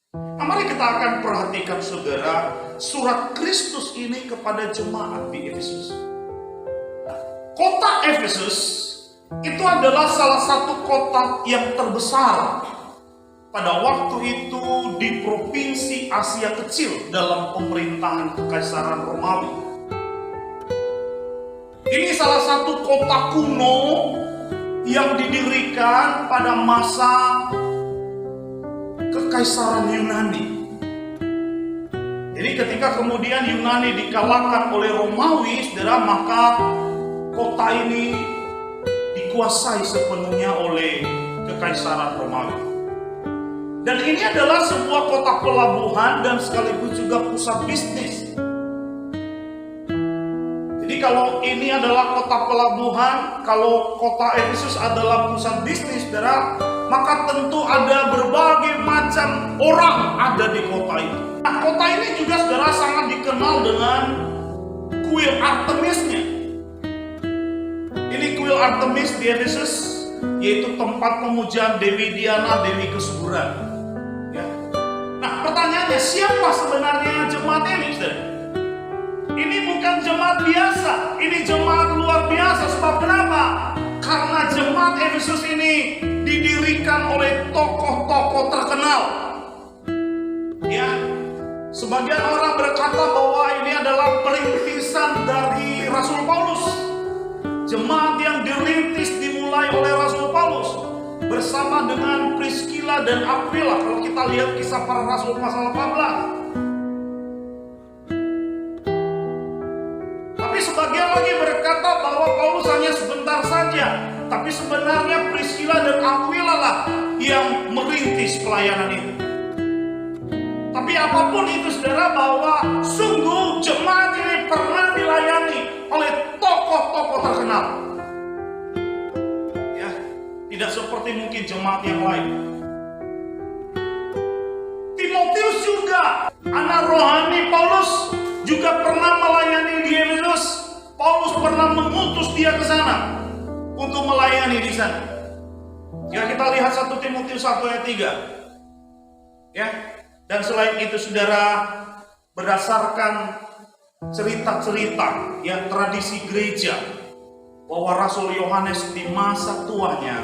Nah, mari kita akan perhatikan saudara surat Kristus ini kepada jemaat di Efesus. Kota Efesus itu adalah salah satu kota yang terbesar pada waktu itu di provinsi Asia Kecil dalam pemerintahan Kekaisaran Romawi. Ini salah satu kota kuno yang didirikan pada masa Kekaisaran Yunani. Jadi ketika kemudian Yunani dikalahkan oleh Romawi, saudara, maka kota ini dikuasai sepenuhnya oleh Kekaisaran Romawi. Dan ini adalah sebuah kota pelabuhan dan sekaligus juga pusat bisnis. Jadi kalau ini adalah kota pelabuhan, kalau kota Efesus adalah pusat bisnis, saudara, maka tentu ada berbagai macam orang ada di kota itu. Nah, kota ini juga, saudara, sangat dikenal dengan kuil Artemisnya. Ini kuil Artemis di Efesus, yaitu tempat pemujaan Dewi Diana, Dewi Kesuburan. Ya. Nah, pertanyaannya, siapa sebenarnya jemaat ini, saudara? Ini bukan jemaat biasa, ini jemaat luar biasa. Sebab kenapa? Karena jemaat Efesus ini didirikan oleh tokoh-tokoh terkenal. Ya, sebagian orang berkata bahwa ini adalah perintisan dari Rasul Paulus. Jemaat yang dirintis dimulai oleh Rasul Paulus bersama dengan Priscilla dan Aquila. Kalau kita lihat Kisah Para Rasul pasal 18. Tapi sebagian lagi berkata bahwa Paulus hanya sebentar saja. Tapi sebenarnya Priscilla dan Aquila lah yang merintis pelayanan itu. Tapi apapun itu, saudara, bahwa sungguh jemaat ini pernah dilayani oleh tokoh-tokoh terkenal. Ya, tidak seperti mungkin jemaat yang lain. Timotius juga, anak rohani Paulus, juga pernah melayani di Efesus. Paulus pernah mengutus dia ke sana untuk melayani di sana. Jika kita lihat 1 Timotius 1 ayat 3. Ya. Dan selain itu, saudara, berdasarkan cerita-cerita yang tradisi gereja, bahwa Rasul Yohanes di masa tuanya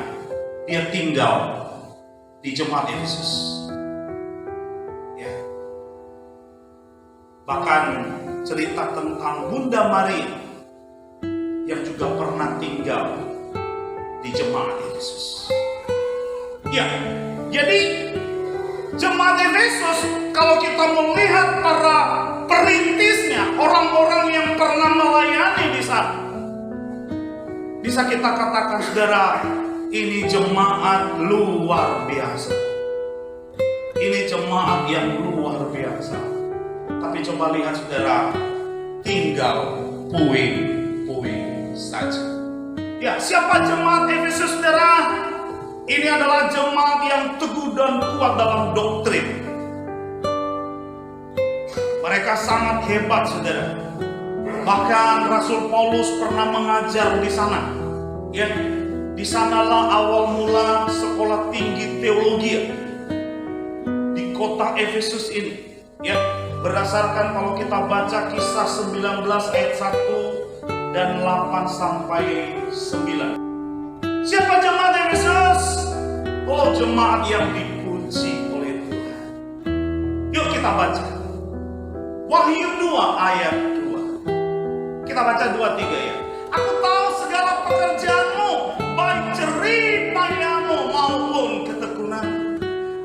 dia tinggal di jemaat Efesus. Ya. Bahkan cerita tentang Bunda Maria yang juga pernah tinggal di jemaat Efesus. Ya, jadi jemaat Efesus, kalau kita melihat para perintisnya, orang-orang yang pernah melayani di sana, bisa kita katakan, saudara, ini jemaat luar biasa. Ini jemaat yang luar biasa. Tapi coba lihat, saudara, tinggal puing-puing saja. Ya, siapa jemaat Efesus, saudara? Ini adalah jemaat yang teguh dan kuat dalam doktrin. Mereka sangat hebat, saudara. Bahkan Rasul Paulus pernah mengajar di sana. Ya, di sanalah awal mula sekolah tinggi teologi di kota Efesus ini. Ya, berdasarkan kalau kita baca Kisah 19 ayat 1 dan 8 sampai 9. Siapa jemaat Efesus? Oh, jemaat yang dipuji oleh Tuhan. Yuk kita baca Wahyu 2 ayat 2. Kita baca 2-3 ya. Aku tahu segala pekerjaanmu, baik jerih payamu maupun ketekunan.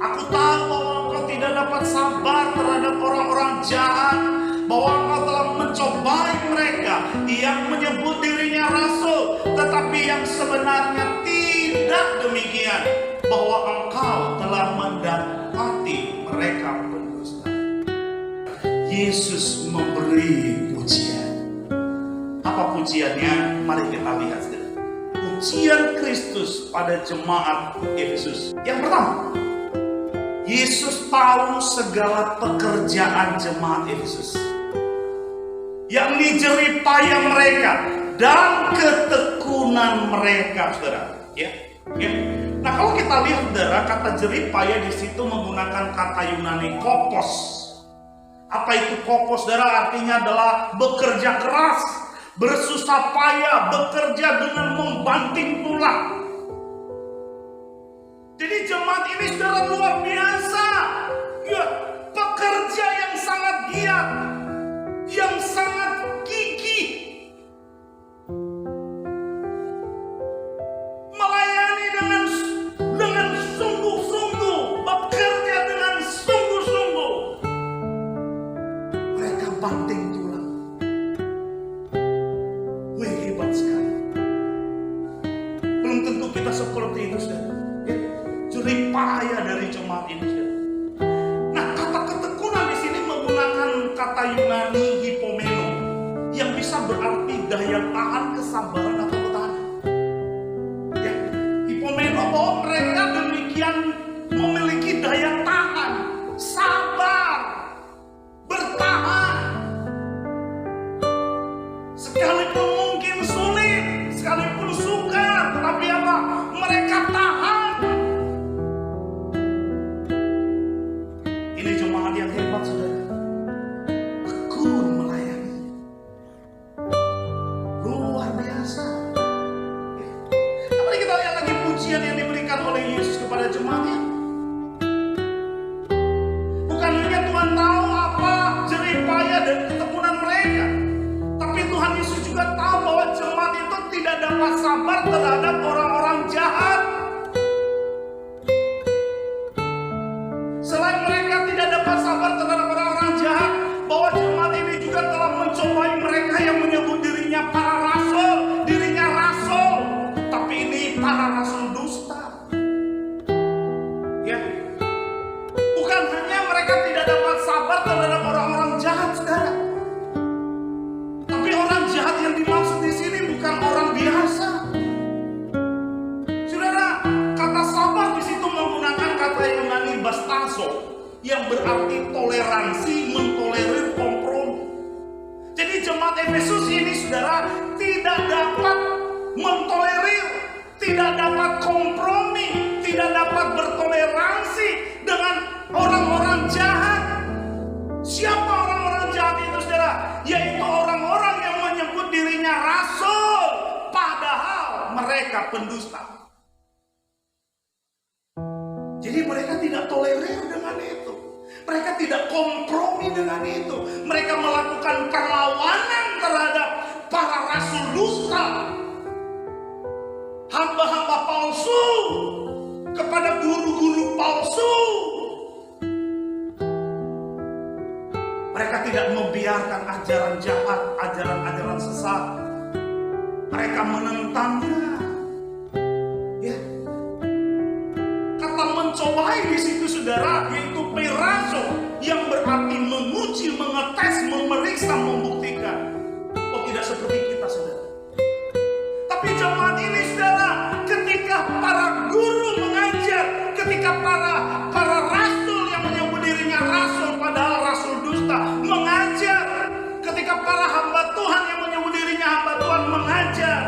Aku tahu bahwa engkau tidak dapat sabar terhadap orang-orang jahat, bahwa engkau telah mencobai mereka yang menyebut dirinya rasul, tetapi yang sebenarnya tidak demikian, bahwa engkau telah mendapati mereka pendusta. Yesus memberi pujian. Apa pujiannya? Mari kita lihat. Pujian Kristus pada jemaat Efesus. Yang pertama, Yesus tahu segala pekerjaan jemaat Efesus, yakni jerih payah mereka dan ketekunan mereka, saudara. Ya. Nah, kalau kita lihat saudara, kata jeripaya di situ menggunakan kata Yunani kokos. Apa itu kokos saudara? Artinya adalah bekerja keras, bersusah payah, bekerja dengan membanting tulang. Jadi jemaat ini saudara luar biasa. Ya, pekerja yang sangat giat, yang sangat gigih, melayani dengan sungguh-sungguh, bekerja dengan sungguh-sungguh. Mereka banting tulang. Wih, hebat sekali. Belum tentu kita seperti itu saudara. Ya, jeripaya dari jemaat ini saudara. Nah, kata ketekunan di sini menggunakan kata Yunani hipomeno yang bisa berarti daya tahan, kesabaran atau ketahanan. Ya, hipomeno bahwa mereka demikian memiliki daya tahan, sabar, bertahan. Sekalipun mungkin sulit, sekalipun sukar, tapi apa? Mereka tahan. Ini jemaat yang hebat saudara. Tekun melayani. Luar biasa. Mari kita lihat lagi pujian yang diberikan oleh Yesus kepada jemaatnya. Bukan hanya Tuhan tahu apa jeripaya dan ketekunan mereka, tapi Tuhan Yesus juga tahu bahwa jemaat itu tidak dapat sabar terhadap orang-orang jahat. Selain mereka tidak dapat sabar terhadap orang-orang jahat, bahwa jemaat ini juga telah mencobai mereka yang menyebut dirinya para rasul, dirinya rasul, tapi ini para rasul dusta. Ya, bukan hanya mereka tidak dapat sabar terhadap orang-orang jahat, saudara, tapi orang jahat yang dimaksud di sini bukan orang biasa. Saudara, kata sabar di situ menggunakan kata Yunani bastazo yang berarti toleransi, mentolerir kompromi. Jadi jemaat Efesus ini saudara tidak dapat mentolerir, tidak dapat kompromi, tidak dapat bertoleransi dengan orang-orang jahat. Siapa orang-orang jahat itu saudara? Yaitu orang-orang yang menyebut dirinya rasul, padahal mereka pendusta. Jadi mereka tidak tolerir dengan itu. Mereka tidak kompromi dengan itu. Mereka melakukan perlawanan terhadap para rasul dusta, hamba-hamba palsu, kepada guru-guru palsu. Mereka tidak membiarkan ajaran jahat, ajaran-ajaran sesat. Mereka menentangnya. Ya. Kata mencobai di situ saudara yaitu perazo yang berarti menguji, mengetes, memeriksa, membuktikan. Oh, tidak seperti kita saudara. Tapi jemaat ini saudara, ketika para guru mengajar, ketika para rasul yang menyebut dirinya rasul padahal rasul dusta mengajar, ketika para hamba Tuhan yang menyebut dirinya hamba Tuhan mengajar,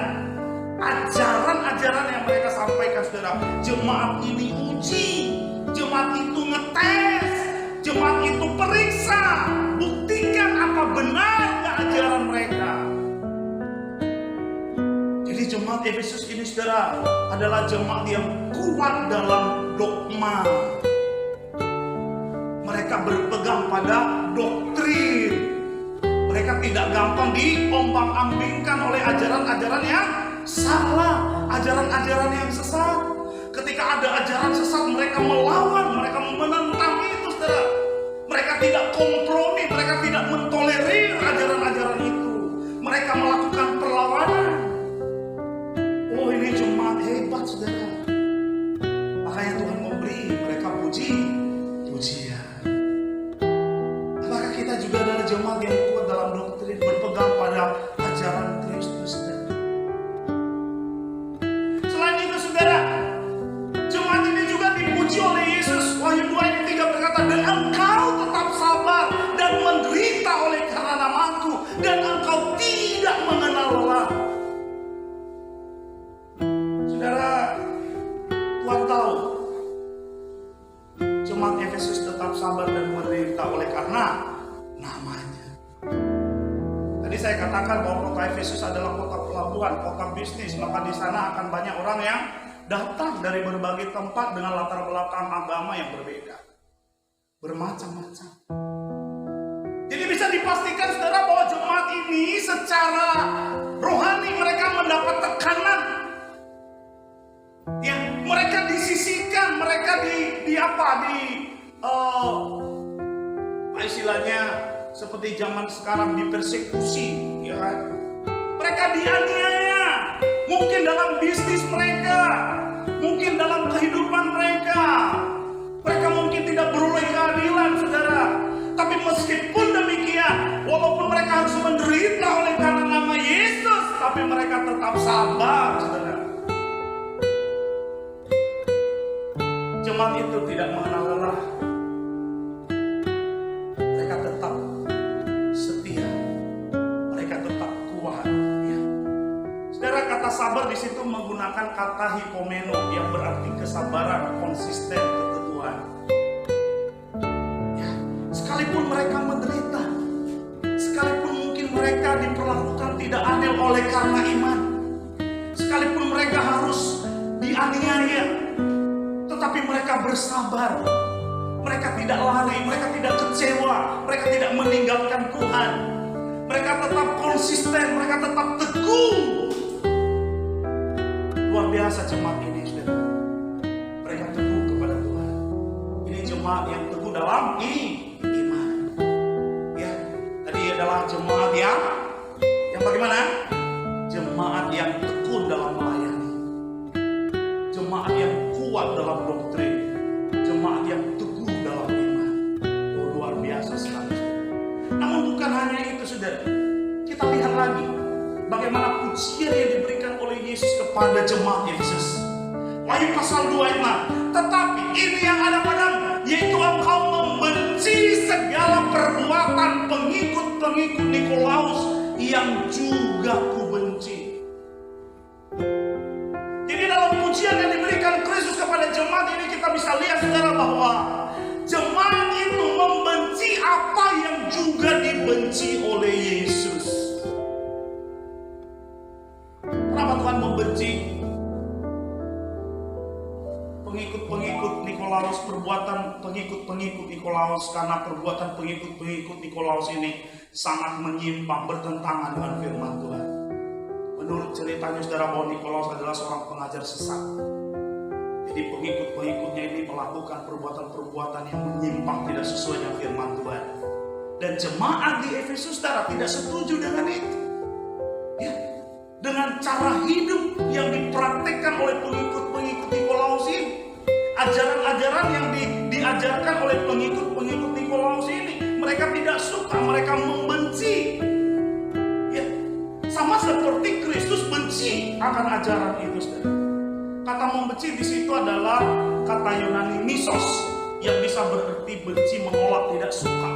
ajaran-ajaran yang mereka sampaikan saudara, jemaat ini uji, jemaat itu ngetes, jemaat itu periksa, buktikan apa benar ajaran mereka. Jadi jemaat Efesus ini saudara adalah jemaat yang kuat dalam dogma. Mereka berpegang pada doktrin. Mereka tidak gampang diombang-ambingkan oleh ajaran-ajaran yang salah, ajaran-ajaran yang sesat. Ketika ada ajaran sesat, mereka melawan, mereka menentang itu, saudara. Mereka tidak kompromi, mereka tidak mentolerir ajaran-ajaran itu. Mereka melakukan perlawanan. Oh, ini jemaat hebat, saudara. Makanya Tuhan memberi mereka pujian. Apakah kita juga adalah jemaat yang kuat dalam doktrin, berpegang pada ajaran Kristus, saudara? Selain itu, saudara, jemaat ini juga dipuji oleh Yesus. Wahyu 2 ayat 3 berkata, dan engkau tetap sabar dan menderita oleh karena namaku, dan engkau tidak mengenal lelah. Saudara, Tuhan tahu saya katakan bahwa kota Efesus adalah kota pelabuhan, kota bisnis, maka di sana akan banyak orang yang datang dari berbagai tempat dengan latar belakang agama yang berbeda, bermacam-macam. Jadi bisa dipastikan saudara bahwa jemaat ini secara rohani mereka mendapat tekanan. Ya, mereka disisihkan, mereka istilahnya seperti zaman sekarang dipersekusi, ya kan? Mereka dianiaya, mungkin dalam bisnis mereka, mungkin dalam kehidupan mereka. Mereka mungkin tidak beroleh keadilan, saudara. Tapi meskipun demikian, walaupun mereka harus menderita oleh karena nama Yesus, tapi mereka tetap sabar, saudara. Jemaat itu tidak mengenal lelah. Mereka tetap setia. Mereka tetap kuat. Ya. Saudara, kata sabar di situ menggunakan kata hipomeno yang berarti kesabaran, konsisten, keteguhan. Ya. Sekalipun mereka menderita, sekalipun mungkin mereka diperlakukan tidak adil oleh karena iman, sekalipun mereka harus dianiaya, tetapi mereka bersabar. Mereka tidak lari, mereka tidak kecewa, mereka tidak meninggalkan Tuhan. Mereka tetap konsisten, mereka tetap teguh. Luar biasa jemaat ini, saudara. Mereka teguh kepada Tuhan. Ini jemaat yang teguh dalam iman. Ya, tadi adalah jemaat yang bagaimana? Jemaat yang tekun dalam melayani. Jemaat yang kuat dalam doktrin. Jemaat yang teguh dalam iman. Oh, luar biasa sekali. Namun bukan hanya itu, saudara. Kita lihat lagi bagaimana pujian yang diberikan oleh Yesus kepada jemaat Efesus. Wahyu pasal 2 ayat 6. Tetapi ini yang ada padamu, yaitu engkau membenci segala perbuatan pengikut-pengikut Nikolaus yang juga kubenci. Jadi dalam pujian yang diberikan Kristus kepada jemaat ini, kita bisa lihat saudara bahwa jemaat itu membenci apa yang juga dibenci oleh Yesus. Kenapa Tuhan membenci pengikut-pengikut Nikolaus, perbuatan pengikut-pengikut Nikolaus? Karena perbuatan pengikut-pengikut Nikolaus ini sangat menyimpang, bertentangan dengan firman Tuhan. Menurut ceritanya saudara bahwa Nikolaus adalah seorang pengajar sesat. Jadi pengikut-pengikutnya ini melakukan perbuatan-perbuatan yang menyimpang, tidak sesuai dengan firman Tuhan. Dan jemaat di Efesus saudara tidak setuju dengan itu. Ya, dengan cara hidup yang dipraktekkan oleh pengikut-pengikut Nikolaus ini, ajaran-ajaran yang diajarkan oleh pengikut-pengikut Nikolaus ini, mereka tidak suka, mereka membenci. Ya, sama seperti Kristus benci akan ajaran itu, saudara. Kata membenci di situ adalah kata Yunani misos, yang bisa berarti benci, menolak, tidak suka.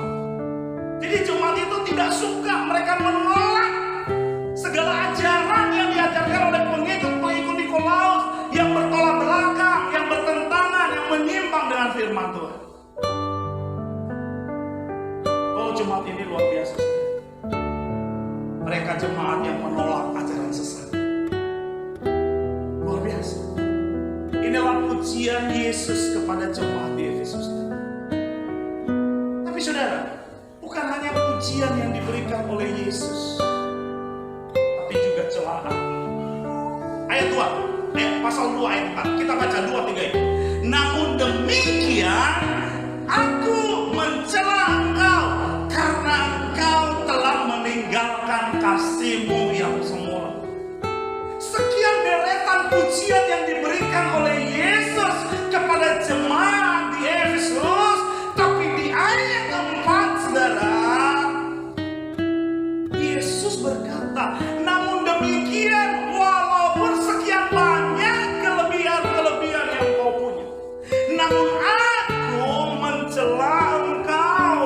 Jadi jemaat itu tidak suka, mereka menolak segala ajaran yang diajarkan oleh pengikut-pengikut Nikolaus yang bertolak belakang, yang bertentangan, yang menyimpang dengan firman Tuhan. Oh, jemaat ini luar biasa. Mereka jemaat yang menolak ajaran sesat. Luar biasa. Inilah pujian Yesus kepada jemaat di Efesus. Tapi saudara, bukan hanya pujian yang diberikan oleh Yesus, tapi juga celaan. Ayat 2, pasal 2 ayat 4. Kita baca 2-3 itu. Namun demikian, aku mencela engkau karena engkau telah meninggalkan kasihmu yang semula. Sekian deretan pujian yang diberikan oleh Yesus kepada jemaat di Efesus, tapi di ayat 4 saudara, Yesus berkata, namun demikian, walaupun sekian banyak kelebihan-kelebihan yang kau punya, namun aku mencela engkau.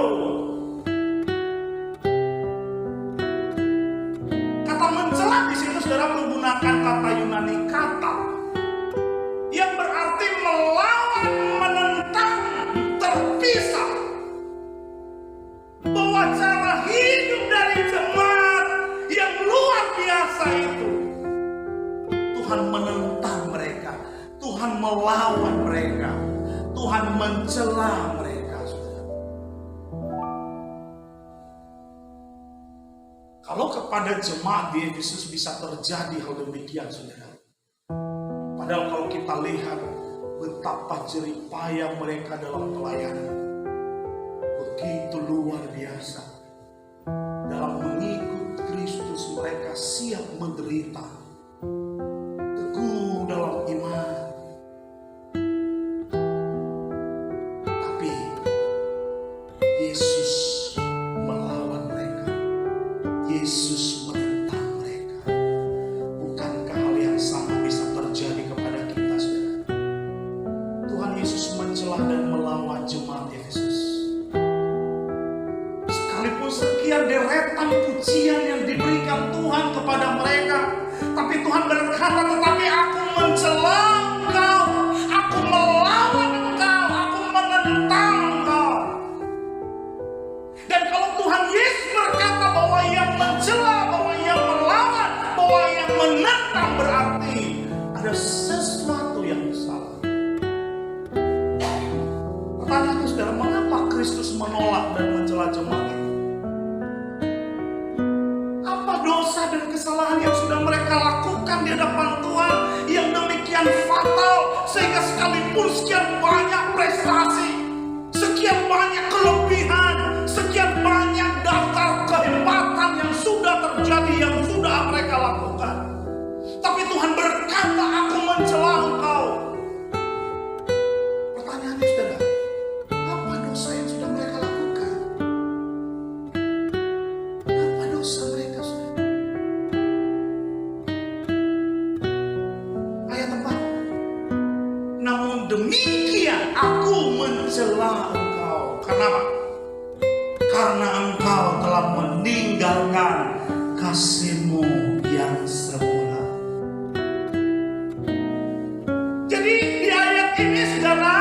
Kata mencela di situ saudara menggunakan kata Yunani kata. Tuhan melawan mereka, Tuhan mencela mereka, saudara. Kalau kepada jemaat di Efesus bisa terjadi hal demikian, saudara. Padahal kalau kita lihat betapa jerih payah mereka dalam pelayanan, begitu luar biasa. Dalam mengikut Kristus mereka siap menderita, teguh dalam iman. Tapi Yesus melawan mereka, Yesus menentang mereka. Bukankah hal yang sama bisa terjadi kepada kita, saudara? Tuhan Yesus mencela dan melawan jemaat Efesus. Sekalipun sekian deretan pujian yang diberikan Tuhan kepada mereka, tapi Tuhan berkata, tetapi aku mencela engkau, aku melawan engkau, aku menentang engkau. Dan kalau Tuhan Yesus berkata bahwa Ia mencela, bahwa Ia melawan, bahwa Ia menentang, berarti ada sesuatu yang salah. Pertanyaannya, saudara, mengapa Kristus menolak dan mencela jemaat itu? Dosa dan kesalahan yang sudah mereka lakukan di hadapan Tuhan yang demikian fatal, sehingga sekalipun sekian banyak prestasi, sekian banyak kelebihan, sekian banyak daftar kehebatan yang sudah terjadi, yang sudah mereka lakukan, tapi Tuhan berkata, aku mencela engkau. Pertanyaannya, saudara, apa dosa yang sudah mereka lakukan? Apa dosa mereka, saudara? Demikian aku mencela engkau. Kenapa? Karena engkau telah meninggalkan kasih-Mu yang semula. Jadi di ayat ini, saudara,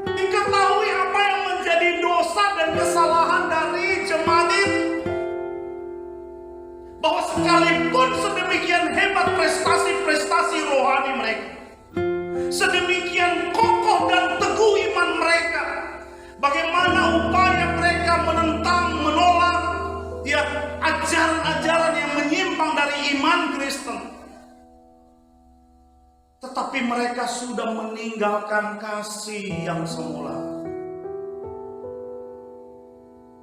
diketahui apa yang menjadi dosa dan kesalahan dari jemaat itu. Bahwa sekalipun sedemikian hebat prestasi-prestasi rohani mereka, sedemikian kokoh dan teguh iman mereka, bagaimana upaya mereka menentang, menolak ya ajaran-ajaran yang menyimpang dari iman Kristen, tetapi mereka sudah meninggalkan kasih yang semula.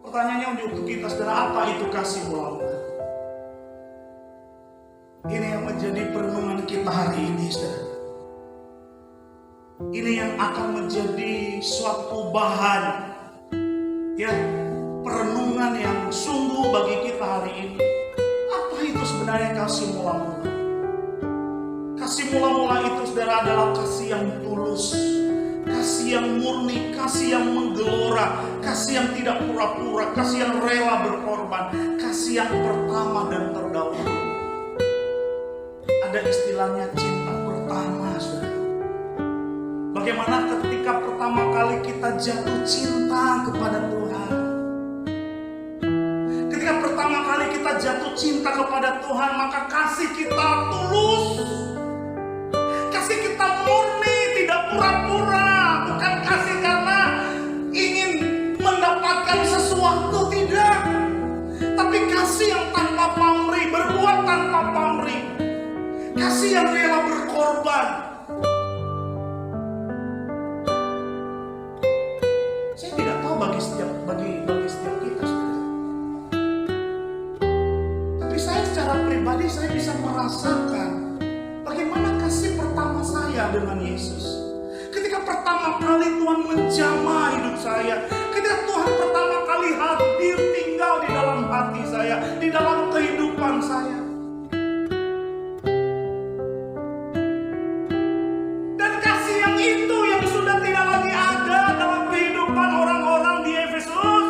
Pertanyaannya untuk kita, saudara, apa itu kasih mula? Ini yang menjadi perenungan kita hari ini, saudara. Ini yang akan menjadi suatu bahan ya perenungan yang sungguh bagi kita hari ini. Apa itu sebenarnya kasih mula-mula? Kasih mula-mula itu, saudara, adalah kasih yang tulus, kasih yang murni, kasih yang menggelora, kasih yang tidak pura-pura, kasih yang rela berkorban, kasih yang pertama dan terdahulu. Ada istilahnya cinta pertama, saudara. Bagaimana ketika pertama kali kita jatuh cinta kepada Tuhan. Ketika pertama kali kita jatuh cinta kepada Tuhan, maka kasih kita tulus, kasih kita murni, tidak pura-pura. Bukan kasih karena ingin mendapatkan sesuatu, tidak, tapi kasih yang tanpa pamrih, berbuat tanpa pamrih, kasih yang rela berkorban. Saya tidak tahu bagi setiap kita, saudara. Tapi saya secara pribadi saya bisa merasakan bagaimana kasih pertama saya dengan Yesus. Ketika pertama kali Tuhan menjamah hidup saya, ketika Tuhan pertama kali hadir tinggal di dalam hati saya, di dalam kehidupan saya. Dan kasih yang itu yang sudah tidak lagi ada dalam kehidupan orang-orang di Efesus.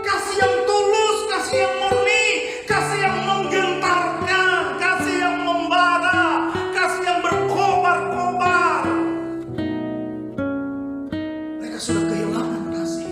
Kasih yang tulus, kasih yang murni, kasih yang menggentarkan, kasih yang membara, kasih yang berkobar-kobar. Mereka sudah kehilangan kasih.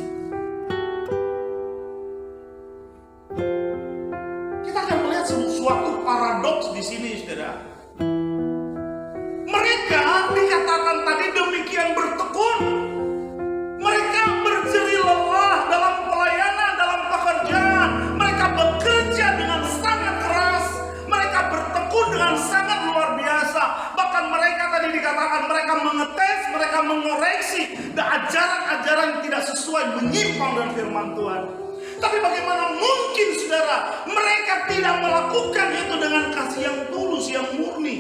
dikatakan mereka mengetes, mereka mengoreksi ajaran-ajaran yang tidak sesuai, menyimpang dari firman Tuhan. Tapi bagaimana mungkin saudara mereka tidak melakukan itu dengan kasih yang tulus, yang murni?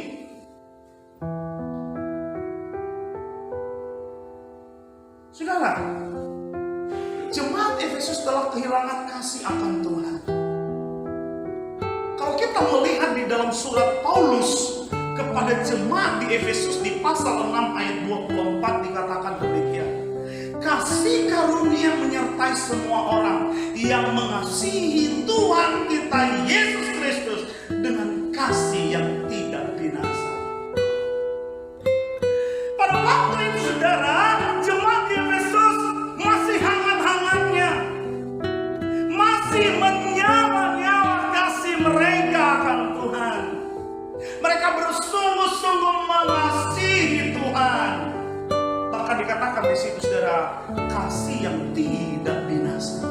Saudara, jemaat Efesus telah kehilangan kasih akan Tuhan. Kalau kita melihat di dalam surat Paulus kepada jemaat di Efesus di pasal 6 ayat 24 dikatakan demikian. Kasih karunia menyertai semua orang yang mengasihi Tuhan kita Yesus Kristus dengan kasih yang tidak binasa. Pada waktu itu saudara, jemaat di Efesus masih hangat-hangatnya, masih menyala-nyala kasih mereka akan Tuhan. Mereka bersungguh-sungguh mengasihi Tuhan. Bahkan dikatakan di situ saudara, kasih yang tidak binasa.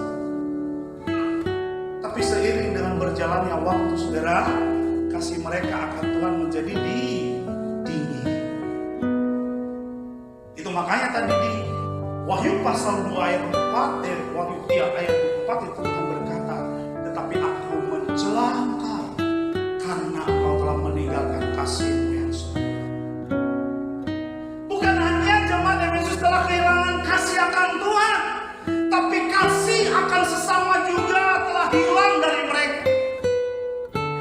Tapi seiring dengan berjalannya waktu saudara, kasih mereka akan Tuhan menjadi dingin. Itu makanya tadi di Wahyu pasal 2 ayat 4, Wahyu 3 ayat 4 itu Tuhan berkata, tetapi aku mencela engkau karena engkau telah meninggalkan kasihmu yang sempurna. Bukan hanya jemaat Efesus telah kehilangan kasih akan Tuhan, tapi kasih akan sesama juga telah hilang dari mereka.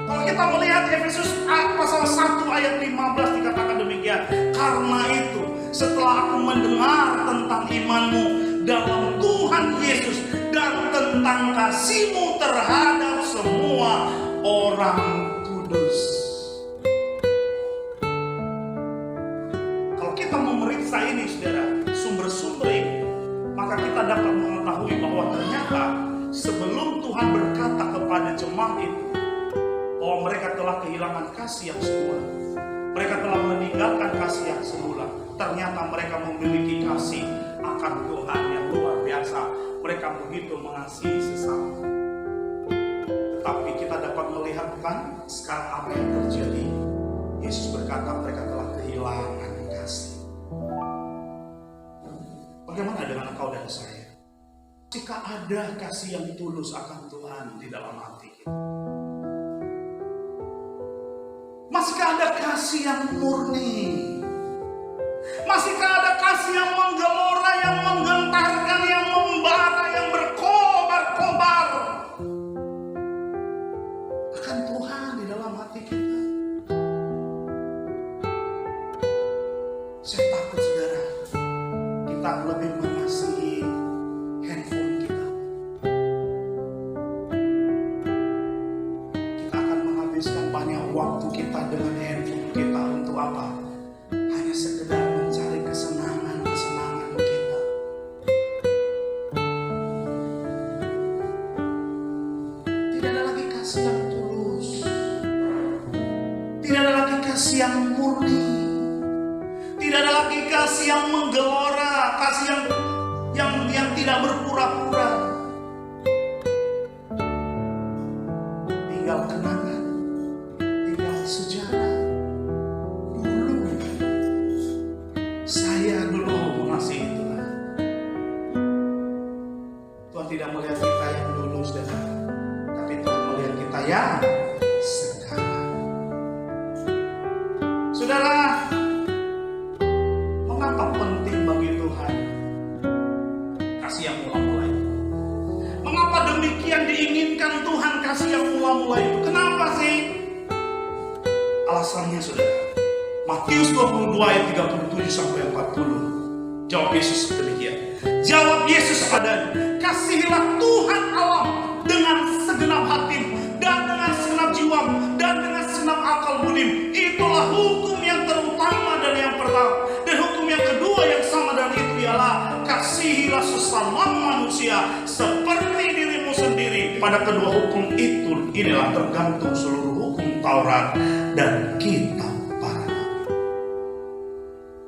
Kalau kita melihat Efesus pasal 1 ayat 15 dikatakan demikian, karena itu setelah aku mendengar tentang imanmu dalam Tuhan Yesus dan tentang kasihmu terhadap semua orang kudus. Kalau kita memeriksa ini saudara, sumber-sumber ini, maka kita dapat mengetahui bahwa ternyata sebelum Tuhan berkata kepada jemaat itu bahwa mereka telah kehilangan kasih yang semula, mereka telah meninggalkan kasih yang semula, ternyata mereka memiliki kasih akan Tuhan yang luar biasa. Mereka begitu mengasihi sesama. Tetapi kita dapat melihat bukan sekarang apa yang terjadi. Yesus berkata mereka telah kehilangan kasih. Bagaimana dengan engkau dan saya? Jika ada kasih yang tulus akan Tuhan di dalam hati kita, masihkah ada kasih yang murni? Masihkah ada kasih yang menggelora, yang menggentarkan, yang membara, yang berkobar-kobar akan Tuhan di dalam hati kita? Saya takut saudara, kita lebih mengasihi handphone kita. Kita akan menghabiskan banyak waktu kita dengan handphone kita untuk apa? Hanya sekedar mencari kesenangan kita. Tidak ada lagi kasih yang tulus. Tidak ada lagi kasih yang murni. Tidak ada lagi kasih yang menggelora, kasih yang tidak berpura-pura. Tinggal kenangan, tinggal sejarah. Saya dulu mengasihi Tuhan. Tuhan tidak melihat kita yang dulu saudara, tapi Tuhan melihat kita yang sekarang. Saudara, mengapa penting bagi Tuhan kasih yang mula-mula itu? Mengapa demikian diinginkan Tuhan kasih yang mula-mula itu? Kenapa sih? Alasannya saudara, Matius 22 ayat 37 sampai 40. Jawab Yesus demikian. Jawab Yesus padanya, kasihilah Tuhan Allah dengan segenap hatimu dan dengan segenap jiwamu dan dengan segenap akal budimu. Itulah hukum yang terutama dan yang pertama. Dan hukum yang kedua yang sama dan itu ialah kasihilah sesama manusia seperti dirimu sendiri. Pada kedua hukum itu inilah tergantung seluruh hukum Taurat dan kitab.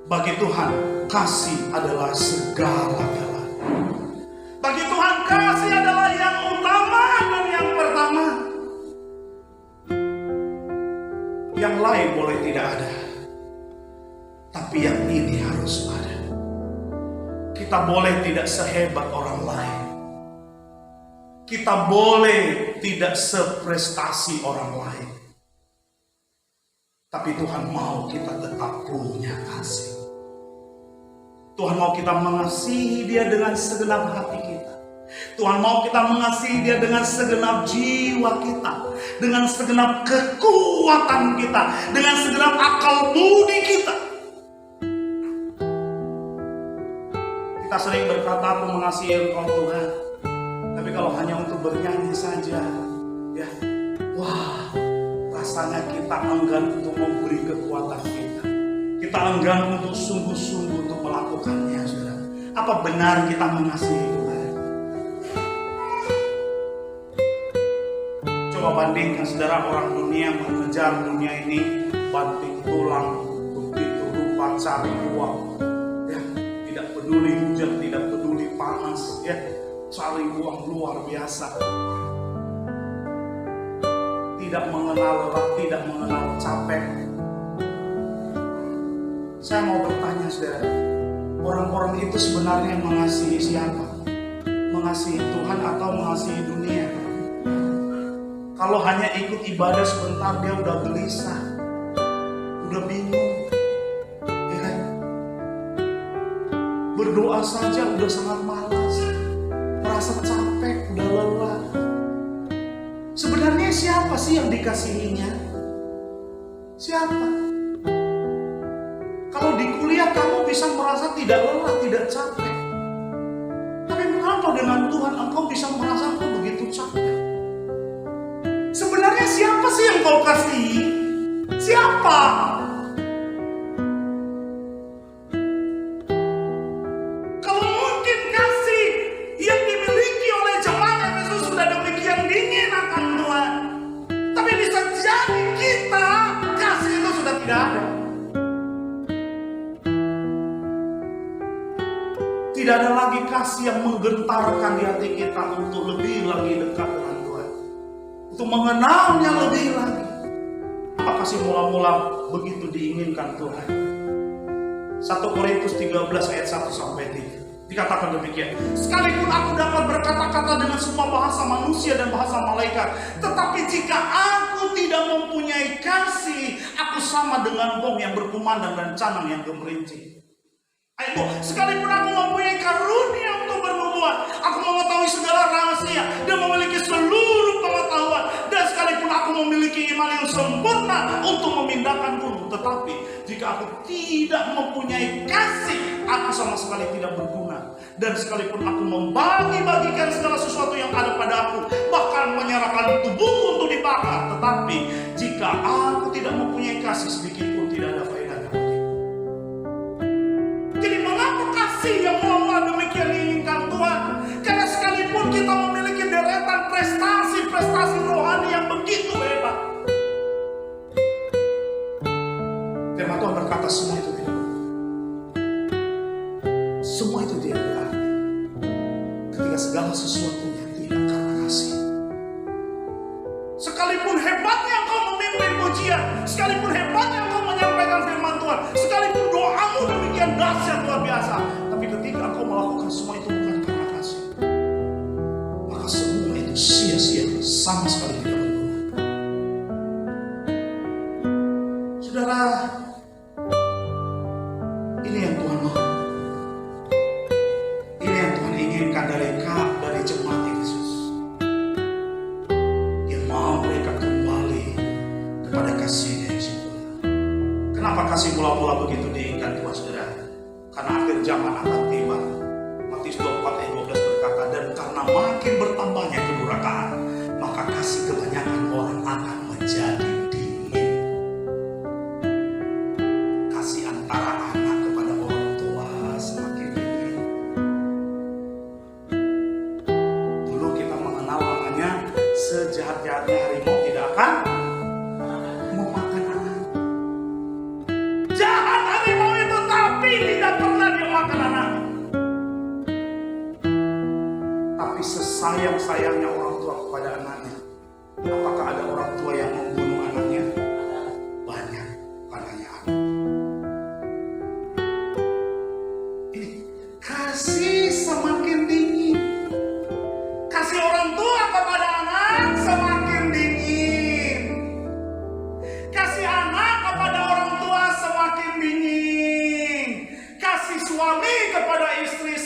Bagi Tuhan, kasih adalah segala-galanya. Bagi Tuhan, kasih adalah yang utama dan yang pertama. Yang lain boleh tidak ada, tapi Tapi yang ini harus ada. Kita boleh tidak sehebat orang lain. Kita boleh tidak seprestasi orang lain. Tapi Tuhan mau kita tetap punya kasih. Tuhan mau kita mengasihi Dia dengan segenap hati kita. Tuhan mau kita mengasihi Dia dengan segenap jiwa kita, dengan segenap kekuatan kita, dengan segenap akal budi kita. Kita sering berkata, aku mengasihi Engkau Tuhan. Tapi kalau hanya untuk bernyanyi saja, ya, wah, rasanya kita enggan untuk memberi kekuatan kita. Kita enggan untuk sungguh-sungguh untuk melakukannya, saudara. Apa benar kita mengasihi Tuhan? Coba bandingkan, saudara, orang dunia mengejar dunia ini banting tulang, begitu rupa cari uang, ya, tidak peduli hujan, tidak peduli panas, ya, cari uang luar biasa. Tidak mengenal lelah, tidak mengenal capek. Saya mau bertanya, saudara, orang-orang itu sebenarnya mengasihi siapa? Mengasihi Tuhan atau mengasihi dunia? Kalau hanya ikut ibadah sebentar, dia udah gelisah, udah bingung, ya kan? Berdoa saja udah sangat malas, merasa capek, udah lelah. Sebenarnya siapa sih yang dikasihinya? Siapa? Kalau di kuliah kamu bisa merasa tidak lelah, tidak capek. Tapi mengapa dengan Tuhan engkau bisa merasa engkau begitu capek? Sebenarnya siapa sih yang kau kasihi? Siapa? Kalau mungkin kasih yang dimiliki oleh jemaat Efesus sudah demikian dingin akan Tuhan, tapi bisa jadi kita kasih itu sudah tidak ada. Tidak ada lagi kasih yang menggentarkan di hati kita untuk lebih lagi dekat dengan Tuhan, untuk mengenalnya lebih lagi. Apa kasih mula-mula begitu diinginkan Tuhan? 1 Korintus 13 ayat 1 sampai 3 dikatakan demikian. Sekalipun aku dapat berkata-kata dengan semua bahasa manusia dan bahasa malaikat, tetapi jika aku tidak mempunyai kasih, aku sama dengan gong yang berkumandang dan canang yang gemerincing. Ayo, sekalipun aku mempunyai karunia untuk bernubuat, aku mengetahui segala rahasia dan memiliki seluruh pengetahuan, dan sekalipun aku memiliki iman yang sempurna untuk memindahkan gunung, tetapi jika aku tidak mempunyai kasih, aku sama sekali tidak berguna. Dan sekalipun aku membagi-bagikan segala sesuatu yang ada pada aku, bahkan menyerahkan tubuhku untuk dibakar, tetapi jika aku tidak mempunyai kasih sedikit pun, tidak ada faedahnya. Jadi mengapa kasih yang mula-mula demikian diinginkan Tuhan? Karena sekalipun kita memiliki deretan prestasi rohani yang begitu hebat, firman Tuhan berkata semua itu tidak berguna. Semua itu tidak berarti ketika segala sesuatunya tidak karena kasih. Sekalipun hebatnya engkau memimpin pujian, sekalipun hebatnya engkau menyampaikan firman Tuhan, sekalipun doamu demikian dahsyat luar biasa, tapi ketika engkau melakukan semua itu bukan karena kasih, maka semua itu sia-sia, sama sekali tidak berguna. Saudara, ini yang Tuhan mau. Ini yang Tuhan inginkan dari jemaat Efesus. Yang mau mereka kembali kepada kasih-Nya yang sempurna. Kenapa kasih mula-mula begitu diinginkan Tuhan, saudara? Karena akhir zaman akan tiba. Matius 24 ayat 12 berkata, dan karena makin bertambahnya kedurhakaan, maka kasih kebanyakan orang akan menjadi dingin. Kasih antara anak kepada orang tua semakin dingin. Dulu kita mengenal namanya sejahat-jahatnya harimau tidak akan memakan anak. Jahat harimau itu, tapi tidak pernah dia makan anak. Tapi sesayang-sayangnya orang tua kepada anaknya, apakah ada orang tua yang membunuh anaknya? Banyak, bukan hanya anak.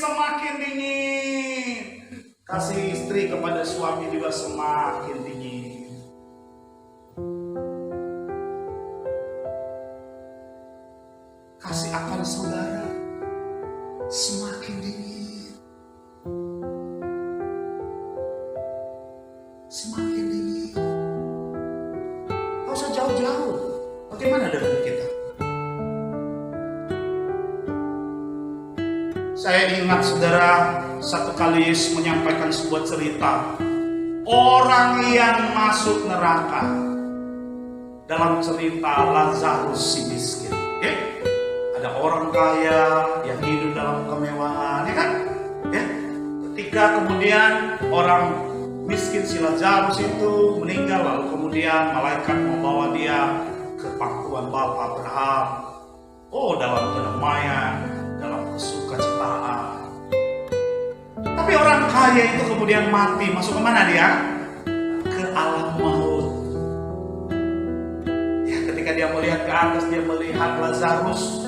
semakin dingin. Kasih istri kepada suami juga semakin dingin. Kasih akan saudara semakin dingin. Semakin dingin. Gak usah jauh-jauh. Bagaimana dengan kita? Saya ingat saudara satu kali menyampaikan sebuah cerita orang yang masuk neraka dalam cerita Lazarus si miskin. Ya? Ada orang kaya yang hidup dalam kemewahan, ya kan? Ya? Ketika kemudian orang miskin si Lazarus itu meninggal, lalu kemudian malaikat membawa dia ke pangkuan Bapa Abraham. Oh, dalam kedamaian, dalam kesukacitaaan. Tapi orang kaya itu kemudian mati, masuk ke mana dia? Ke alam maut. Ya, ketika dia melihat ke atas, dia melihat Lazarus,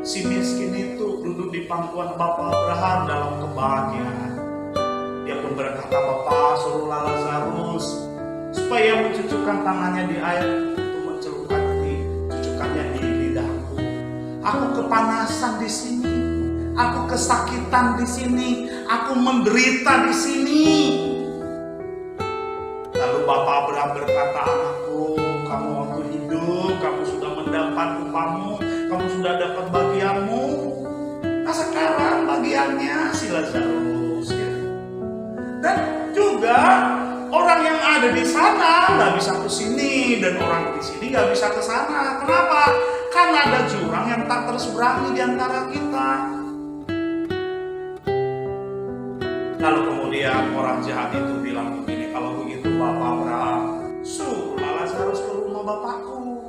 si miskin itu duduk di pangkuan Bapa Abraham dalam kebahagiaan. Dia pun berkata, "Bapa, suruhlah Lazarus supaya mencucukkan tangannya di air untuk mencucukkannya di lidahku. Aku kepanasan di sini, aku kesakitan di sini, aku menderita di sini." Lalu Bapak Abraham berkata, "Anakku, kamu waktu hidup, kamu sudah mendapat upamu, kamu sudah dapat bagianmu. Nah sekarang bagiannya si Lazarus." Ya. Dan juga orang yang ada di sana nggak bisa ke sini dan orang di sini nggak bisa ke sana. Kenapa? Karena ada jurang yang tak terseberangi di antara kita. Lalu kemudian orang jahat itu bilang begini, "Kalau begitu Bapak Abraham, suruhlah Lazarus ke rumah bapakku.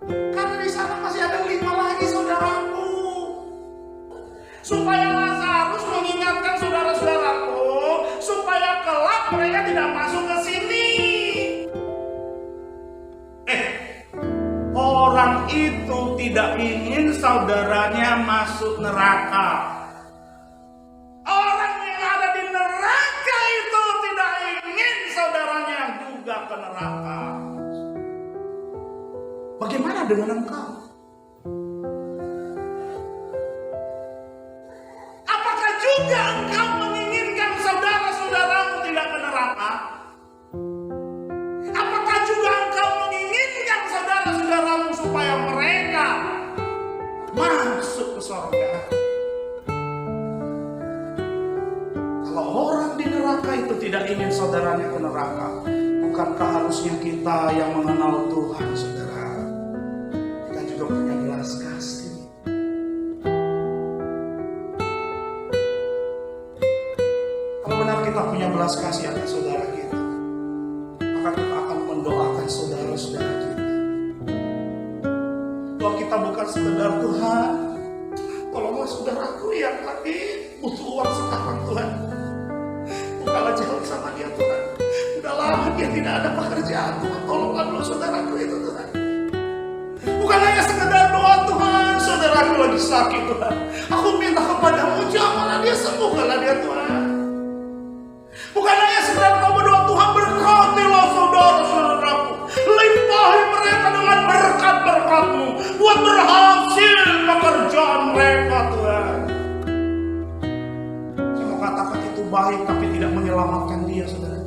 Karena di sana masih ada 5 lagi saudaraku. Supaya Lazarus mengingatkan saudara-saudaraku, supaya kelak mereka tidak masuk ke sini." Orang itu tidak ingin saudaranya masuk neraka. Orang yang ada di neraka itu tidak ingin saudaranya juga ke neraka. Bagaimana dengan engkau? Apakah juga engkau menginginkan saudara-saudaramu tidak ke neraka? Apakah juga engkau menginginkan saudara-saudaramu supaya mereka masuk ke surga? Kalau orang di neraka itu tidak ingin saudaranya ke neraka, bukankah harusnya kita yang mengenal Tuhan, saudara, kita juga punya belas kasih? Kalau benar kita punya belas kasih akan saudara kita, maka kita akan mendoakan saudara-saudara kita. Doa kita bukan sekedar, "Tuhan, tolonglah saudaraku yang lagi butuh uang sekarang, Tuhan. Bukalah jalan sama dia, Tuhan. Udah lama dia tidak ada pekerjaan, Tuhan. Tolonglah dulu saudaraku itu, Tuhan." Bukan hanya sekedar doa, "Tuhan, saudaraku lagi sakit, Tuhan. Aku minta kepadamu, jamahlah dia, sembuhkanlah dia, Tuhan." Bukan hanya sekedar kau berdoa, "Tuhan, berkatilah saudara-saudaraku. Limpahi mereka dengan berkat-berkat-Mu. Buat berhasil pekerjaan mereka, Tuhan." Saya mau katakan itu baik, tapi tidak menyelamatkan dia, saudara.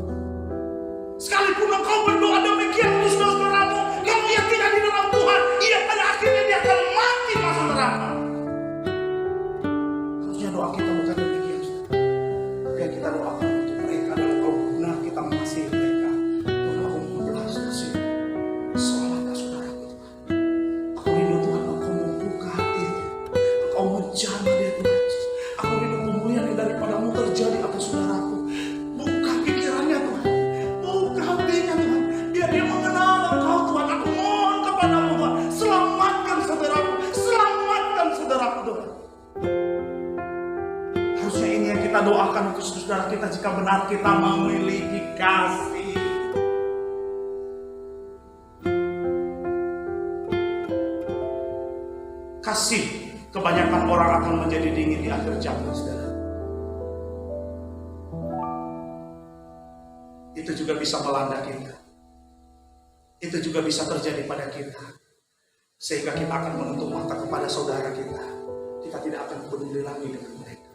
Sekalipun engkau berdoa demikian untuk saudara-saudaramu, kalau ia tidak di dalam Tuhan, ia pada akhirnya dia akan mati masuk neraka. Harusnya doa kita bukan demikian, saudara. Tapi yang kita doakan untuk mereka adalah, "Kau benar kita mengasihi mereka. Tuhan, aku membelas kasih. Sholatlah saudaraku, Tuhan. Aku rindu, Tuhan, engkau membuka hatinya. Engkau menjamah dia, Tuhan. Aku rindu kemuliaan daripadamu terjadi atas saudaraku. Buka pikirannya, Tuhan. Buka hatinya, Tuhan. Biar dia mengenal Engkau, Tuhan. Aku mohon kepadamu, Tuhan. Selamatkan saudaraku. Selamatkan saudaraku, Tuhan. Harusnya ini yang kita doakan untuk saudara kita jika benar kita memiliki kasih. Kasih kebanyakan orang akan menjadi dingin di akhir zaman, saudara. Itu juga bisa melanda kita. Itu juga bisa terjadi pada kita. Sehingga kita akan menutup mata kepada saudara kita. Kita tidak akan peduli lagi dengan mereka.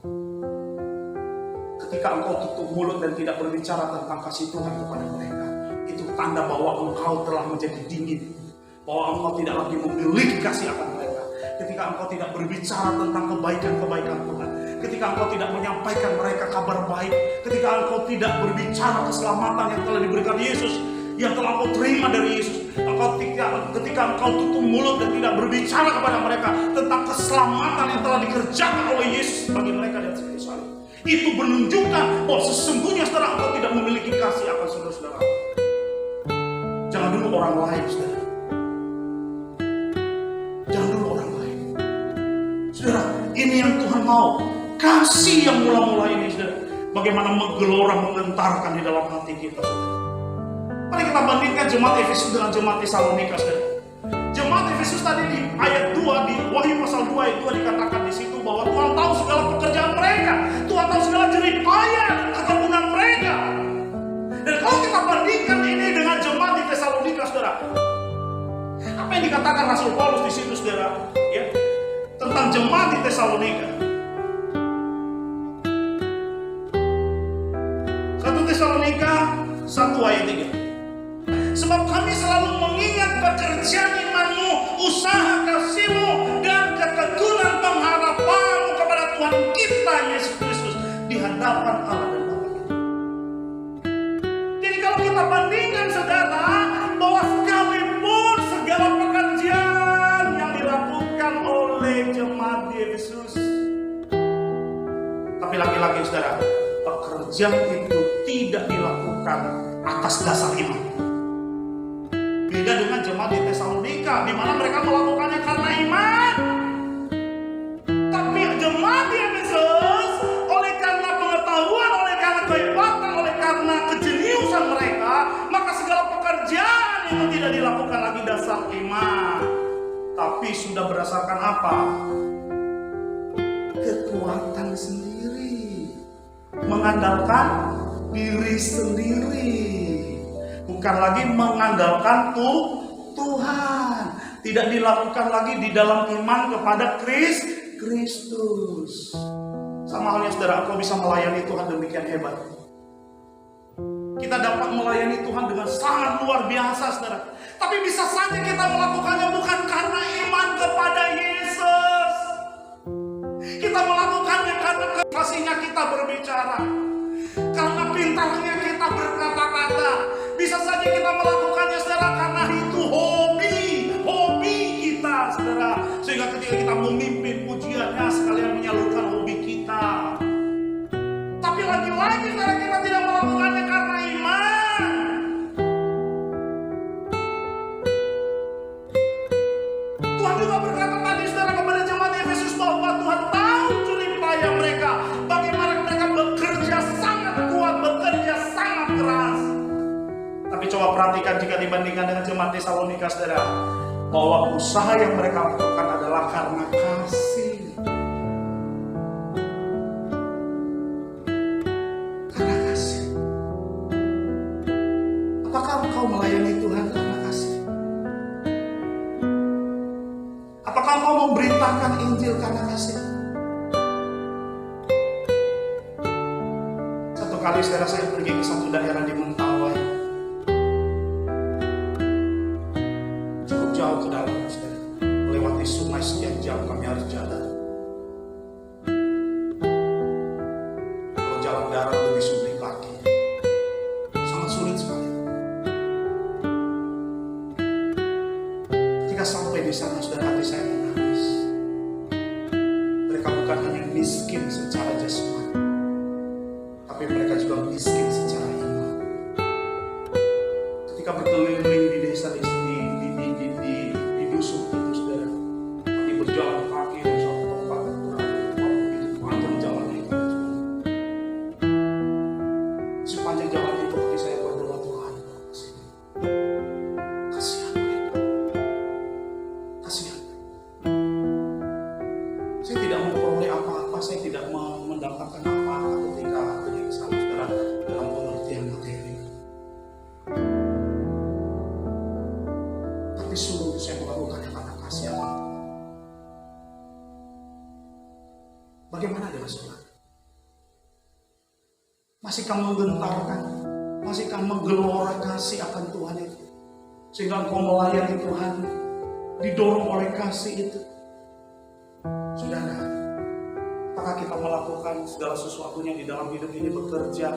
Ketika engkau tutup mulut dan tidak berbicara tentang kasih Tuhan kepada mereka, itu tanda bahwa engkau telah menjadi dingin. Bahwa engkau tidak lagi memiliki kasih akan mereka. Ketika engkau tidak berbicara tentang kebaikan-kebaikan Tuhan, ketika engkau tidak menyampaikan mereka kabar baik, ketika engkau tidak berbicara keselamatan yang telah diberikan Yesus, yang telah engkau terima dari Yesus, ketika engkau tutup mulut dan tidak berbicara kepada mereka tentang keselamatan yang telah dikerjakan oleh Yesus bagi mereka dan kayu salib, itu menunjukkan bahwa sesungguhnya saudara engkau tidak memiliki kasih akan saudara-saudara. Jangan dulu orang lain, saudara. Jangan dulu orang lain. Saudara, ini yang Tuhan mau. Kasih yang mula-mula ini, saudara. Bagaimana menggelora, mengentarkan di dalam hati kita, saudara. Mari kita bandingkan jemaat Efesus dengan jemaat Tesalonika, saudara. Jemaat Efesus tadi di ayat 2, di Wahyu pasal 2 ayat 2 dikatakan di situ bahwa Tuhan tahu segala pekerjaan mereka. Tuhan tahu segala jerih payah dan ketekunan mereka. Dan kalau kita bandingkan ini dengan jemaat di Tesalonika, saudara, apa yang dikatakan Rasul Paulus di situ, saudara, ya, tentang jemaat di Tesalonika? 1 Tesalonika 1 ayat 3. Sebab kami selalu mengingat pekerjaan imanmu, usaha kasihmu, dan ketekunan pengharapanmu kepada Tuhan kita Yesus Kristus di hadapan Allah dan Bapa kita. Jadi kalau kita bandingkan, saudara, bahwa sekalipun segala pekerjaan yang dilakukan oleh jemaat di Efesus, tapi lagi-lagi, saudara, pekerjaan itu tidak dilakukan atas dasar iman. Beda dengan jemaat di Tesalonika, di mana mereka melakukannya karena iman. Tapi jemaat di Efesus, oleh karena pengetahuan, oleh karena kehebatan, oleh karena kejeniusan mereka, maka segala pekerjaan itu tidak dilakukan lagi dasar iman, tapi sudah berdasarkan apa? Kekuatan sendiri, mengandalkan diri sendiri. Bukan lagi mengandalkan Tuhan. Tidak dilakukan lagi di dalam iman kepada Kristus. Sama halnya, saudara, engkau bisa melayani Tuhan demikian hebat. Kita dapat melayani Tuhan dengan sangat luar biasa, saudara. Tapi bisa saja kita melakukannya bukan karena iman kepada Yesus. Kita melakukannya karena kasihnya kita berbicara, karena pintarnya kita berkata-kata. Bisa saja kita melakukannya, saudara, karena itu hobi kita, saudara. Sehingga ketika kita memimpin pujiannya, sekalian menyalurkan hobi kita. Tapi lagi-lagi, saudara, kita tidak melakukannya karena iman. Tuhan juga berkata tadi, saudara, kepada jemaat Efesus bahwa Tuhan tahu jerih payah mereka, bagaimana mereka bekerja sangat kuat, bekerja sangat keras. Tapi coba perhatikan jika dibandingkan dengan jemaat Tesalonika, saudara, bahwa usaha yang mereka lakukan adalah karena kasih. Karena kasih. Apakah engkau melayani Tuhan karena kasih? Apakah engkau memberitakan Injil karena kasih? Satu kali, saudara, saya pergi ke satu daerah di Mentawai. Jauh ke dalam, saudara. Melewati sungai sekian jam kami harus jalan. Kalau jalan darat lebih sulit lagi. Sangat sulit sekali. Ketika sampai di sana, saudara, hati saya menangis. Mereka bukan hanya miskin secara jasmani, tapi mereka juga miskin secara iman. Ketika berkeliling di desa di dusun itu, saudara, kami berjalan kaki dari satu tempat ke begitu panjang jalannya itu. Sepanjang jalan itu hati saya berdoa, Tuhan, kasihan mereka, kasihan. mengatakan apa-apa ketika pergi ke sana, saudara, dalam pengertian materi. Tapi sungguh saya melakukannya karena kasih Allah. Bagaimana dengan saudara? Masihkah menggentarkan? Masihkah menggelora kasih akan Tuhan itu? Sehingga engkau melayani Tuhan, didorong oleh kasih itu. Saudara, apakah kita melakukan segala sesuatunya di dalam hidup ini, bekerja,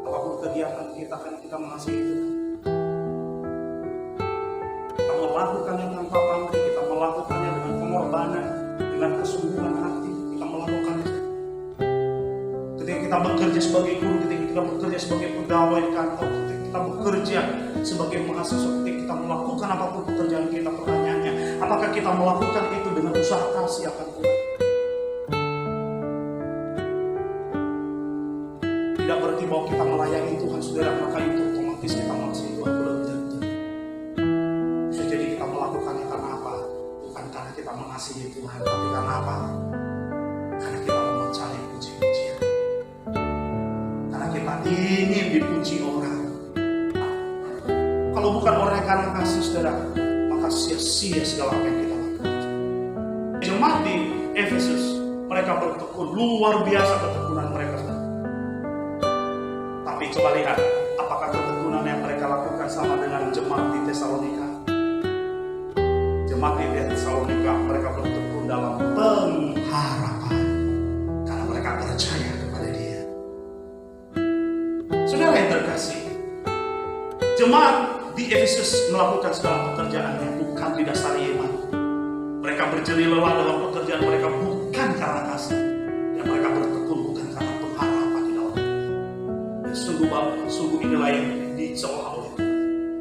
apapun kegiatan kita karena kita mengasihi Tuhan? Kita melakukannya tanpa pamrih, kita melakukannya dengan pengorbanan, dengan kesungguhan hati, kita melakukannya. Ketika kita bekerja sebagai guru, ketika kita bekerja sebagai pegawai kantor, ketika kita bekerja sebagai mahasiswa, ketika kita melakukan apapun pekerjaan kita, pertanyaannya, apakah kita melakukan itu dengan usaha kasih akan Tuhan? Tidak berarti bahwa kita melayani Tuhan, saudara, maka itu otomatis kita mengasihi Tuhan benar-benar. Bisa jadi kita melakukannya karena apa? Bukan karena kita mengasihi Tuhan, tapi karena apa? Karena kita mencari puji-pujian. Karena kita ingin dipuji orang. Kalau bukan orang yang karena kasih, saudara, maka sia-sia segala apa yang kita lakukan. Jemaat di Efesus, mereka bertekun, luar biasa ketekunan mereka, saudara. Tapi coba lihat, apakah ketekunan yang mereka lakukan sama dengan jemaat di Tesalonika? Jemaat di Tesalonika, mereka bertekun dalam pengharapan, karena mereka percaya kepada Dia. Saudara yang terkasih, jemaat di Efesus melakukan segala pekerjaannya bukan didasari iman. Mereka berjerih lelah dalam pekerjaan mereka bukan karena kasih, dan mereka bertekun bukan karena pengharapan di dalam Tuhan. Dan sungguh inilah yang dicela oleh Tuhan.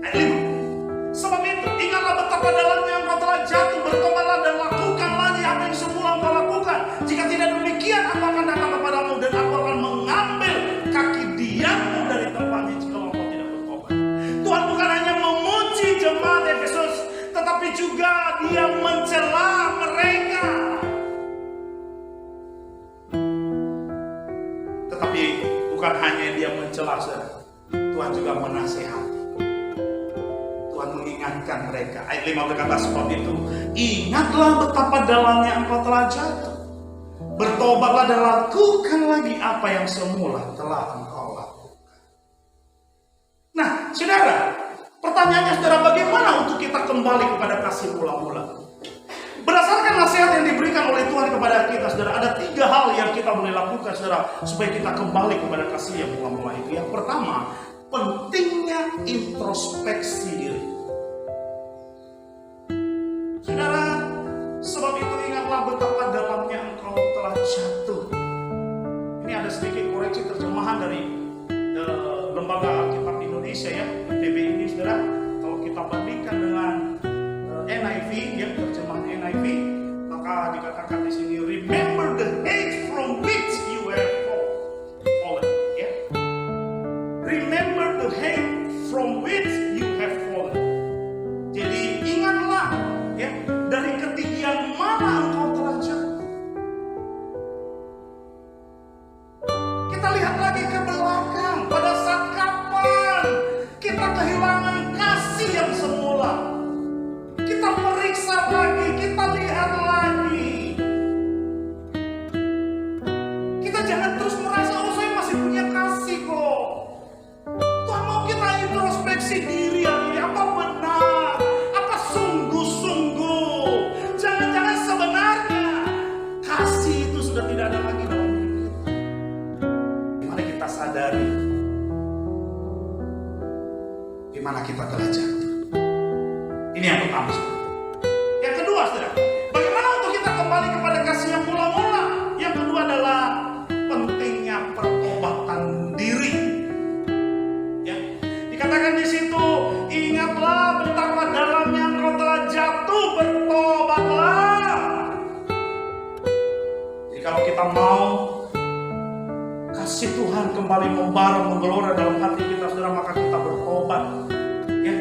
Ayat 5. Sebab itu ingatlah betapa dalamnya engkau telah jatuh, bertobatlah dan lakukan lagi apa yang semula engkau lakukan. Jika tidak demikian, aku akan datang kepadamu dan aku akan mengambil kaki diammu dari tempatnya jika engkau tidak bertobat. Tuhan bukan hanya memuji jemaat Efesus, tetapi juga Dia mencela mereka. Tetapi bukan hanya Dia mencela, saudara, Tuhan juga menasihati. Tuhan mengingatkan mereka. Ayat 5 berkata, sebab itu ingatlah betapa dalamnya engkau telah jatuh, bertobatlah dan lakukan lagi apa yang semula telah engkau lakukan. Nah, saudara, pertanyaannya, saudara, bagaimana untuk kita kembali kepada kasih mula-mula? Berdasarkan nasihat yang diberikan oleh Tuhan kepada kita, saudara, ada 3 hal yang kita boleh lakukan, saudara, supaya kita kembali kepada kasih yang mula-mula itu. Yang pertama, pentingnya introspeksi diri. Saudara, sebab itu ingatlah betapa dalamnya engkau telah jatuh. Ini ada sedikit koreksi terjemahan dari Lembaga Alkitab Indonesia, ya, DB ini, saudara. Kalau kita bandingkan dengan NIV, ya, terjemahan NIV, maka dikatakan di sini, remember the height from which you have fallen, ya. Remember the height from which you have fallen. Jadi ingatlah, ya, dari ketinggian mana engkau telah jatuh. Kita lihat lagi ke belakang, pada saat kapan kita kehilangan kasih yang semula. Kita periksa lagi, kita lihat lagi. Kita jangan terus merasa, oh saya masih punya kasih kok. Tuhan mau kita introspeksi diri hari ini. Apa benar? Apa sungguh-sungguh? Jangan-jangan sebenarnya kasih itu sudah tidak ada lagi dalam hidup kita. Dimana kita sadari dimana kita telah jatuh. Ini yang pertama. Yang kedua, saudara, bagaimana untuk kita kembali kepada kasih yang mula-mula? Yang kedua adalah pentingnya pertobatan diri. Ya, dikatakan di situ, ingatlah betapa dalamnya engkau telah jatuh, bertobatlah. Jadi kalau kita mau kasih Tuhan kembali membara, menggelora dalam hati kita, saudara, maka kita bertobat. Ya,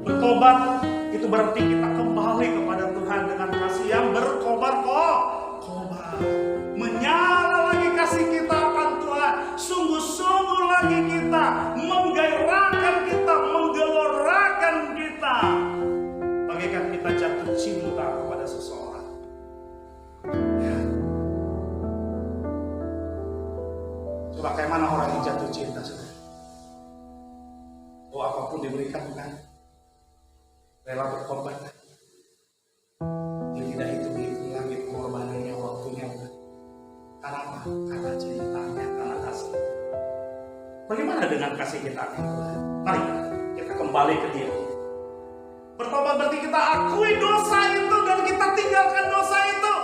bertobat itu berarti kita kembali kepada Tuhan dengan kasih yang berkobar-kobar, menyala Bagaimana orang yang jatuh cinta, saudara? Oh, apapun diberikan bukan? Rela berkorban. Dia tidak hitung lagi pengorbanannya, waktunya bukan? Karena apa? Karena cintanya, karena kasih. Bagaimana dengan kasih kita? Mari kita kembali ke Dia. Bertobat berarti kita akui dosa itu dan kita tinggalkan dosa itu.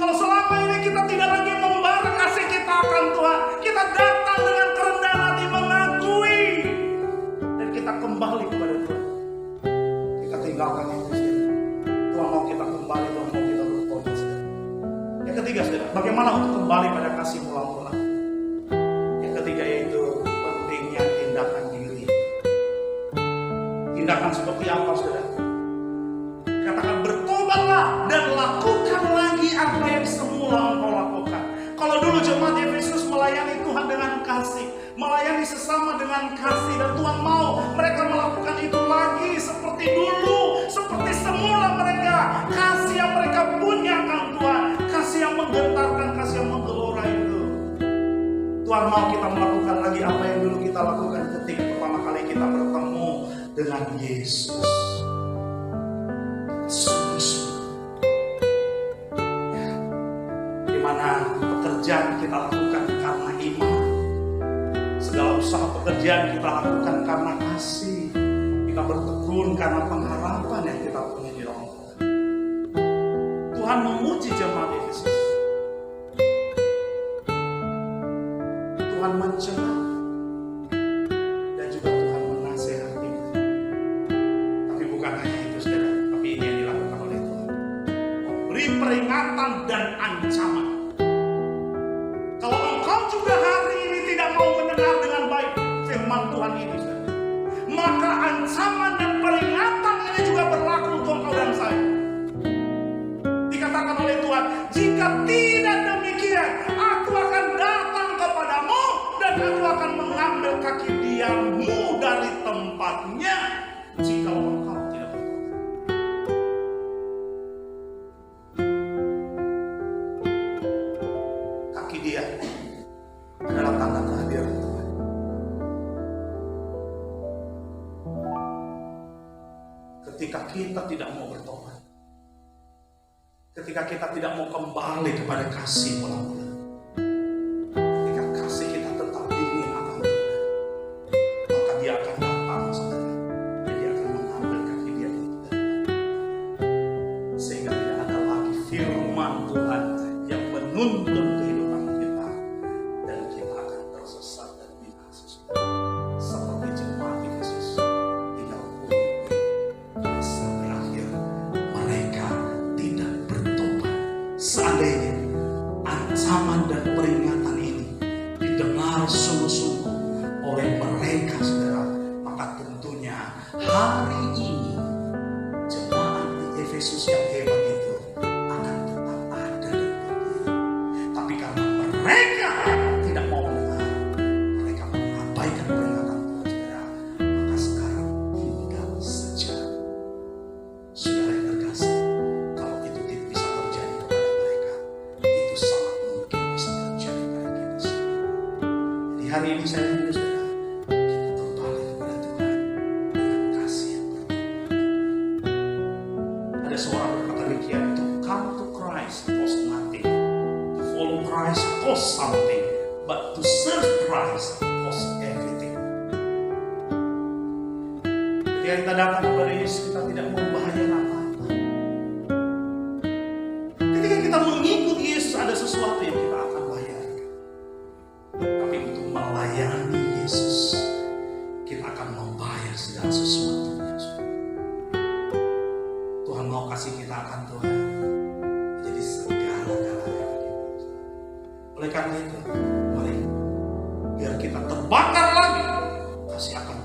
Kalau selama ini kita tidak lagi membara kasih kita akan Tuhan, kita datang dengan kerendahan hati mengakui dan kita kembali kepada Tuhan. Kita tinggalkan itu, saudara. Tuhan mau kita kembali, Tuhan mau kita bertobat, saudara. Yang ketiga, saudara, bagaimana untuk kembali pada kasih mula-mula? Yang ketiga yaitu pentingnya tindakan diri. Tindakan seperti apa, saudara? Katakan bertobatlah dan lakukan lagi apa yang semula engkau lakukan. Kalau dulu jemaat Efesus melayani Tuhan dengan kasih, melayani sesama dengan kasih, dan Tuhan mau mereka melakukan itu lagi seperti dulu, seperti semula mereka. Kasih yang mereka punya kan Tuhan, kasih yang menggentarkan, kasih yang menggelora itu. Tuhan mau kita melakukan lagi apa yang dulu kita lakukan ketika pertama kali kita bertemu dengan Yesus. Di mana pekerjaan kita lakukan karena iman, segala usaha pekerjaan kita lakukan karena kasih, kita bertekun karena pengharapan yang kita punya di dalam Tuhan. Tuhan memuji jemaat Efesus. Tuhan mencela dan juga Tuhan menasehati. Tapi bukan hanya itu, saudara, tapi ini yang dilakukan oleh Tuhan. Beri peringatan dan ancaman. Kalau engkau juga hari ini tidak mau mendengar dengan baik firman Tuhan ini, saudara, maka ancaman dan peringatan ini juga berlaku untuk engkau dan saya. Dikatakan oleh Tuhan, jika tidak demikian, aku akan datang kepadamu dan aku akan mengambil kaki diammu dari tempatnya jika engkau tidak bertobat. Kaki dia adalah tanda kehadiran Tuhan. Ketika kita tidak mau bertobat, ketika kita tidak mau kembali kepada kasih mula-mula, ketika kasih kita tetap dingin akan Tuhan, maka Dia akan datang, saudara, dan Dia akan mengambil kaki dia itu dari tempat, sehingga tidak ada lagi firman Tuhan yang menuntun kehidupan kita, dan kita akan tersesat dan binasa, saudara. Seperti jemaat Efesus, tinggal puing-puing sampai akhir mereka tidak bertobat. Seandainya ancaman dan peringatan ini didengar sungguh-sungguh oleh mereka, saudara, maka tentunya hari ini jemaat di Efesus yang hebat itu akan tetap ada dan berdiri. Tapi karena mereka tidak mau mendengar, mereka mengabaikan peringatan Tuhan, saudara, maka sekarang tinggal saja. Saudara yang terkasih, kalau itu tidak bisa terjadi kepada mereka, itu sangat mungkin bisa terjadi pada kita semua. Jadi hari ini saya rindu, saudara, kita kembali kepada Tuhan dengan kasih yang bertobat. Ada seorang berkata demikian, to come to Christ cost nothing, to follow Christ cost something, but to serve Christ cost everything. Ketika kita datang kepada Yesus, kita tidak mau bayar apa-apa. Ketika kita mengikut Yesus, ada sesuatu yang kita akan bayarkan. Tapi untuk melayani Yesus, kita akan membayar segala sesuatunya. Tuhan mau kasih kita akan Tuhan jadi segala-galanya bagi kita. Oleh karena itu, mari biar kita terbakar lagi kasih akan